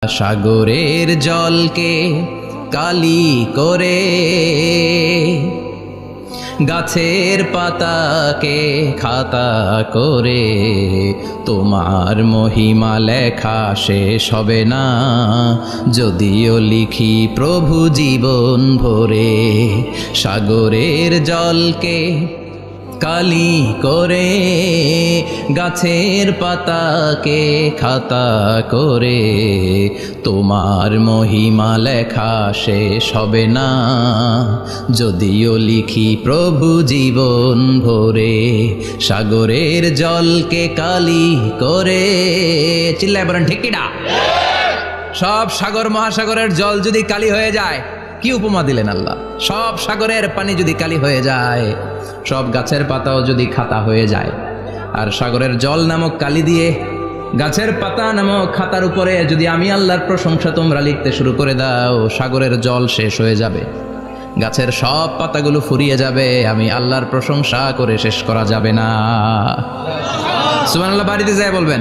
সাগরের জলকে কালি করে, গাছের পাতাকে খাতা করে, তোমার মহিমা লেখা শেষ হবে না, যদিও লিখি প্রভু জীবন ভরে। সাগরের জলকে কালি করে, গাছের পাতাকে খাতা করে, তোমার মহিমা লেখা শেষ হবে না, যদিও লিখি প্রভু জীবন ভরে। সাগরের জলকে কালি করে, চিল্লায় বলেন ঠিক কিনা? সব সাগর মহাসাগরের জল যদি কালি হয়ে যায়, কি উপমা দিলেন আল্লাহ? সব সাগরের পানি যদি কালি হয়ে যায়, সব গাছের পাতাও যদি খাতা হয়ে যায়, আর সাগরের জল নামক কালি দিয়ে গাছের পাতা নামক খাতার উপরে যদি আমি আল্লাহর প্রশংসা তোমরা লিখতে শুরু করে দাও, সাগরের জল শেষ হয়ে যাবে, গাছের সব পাতাগুলো ফুরিয়ে যাবে, আমি আল্লাহর প্রশংসা করে শেষ করা যাবে না। সুবহানাল্লাহ বাড়িতে যায় বলবেন।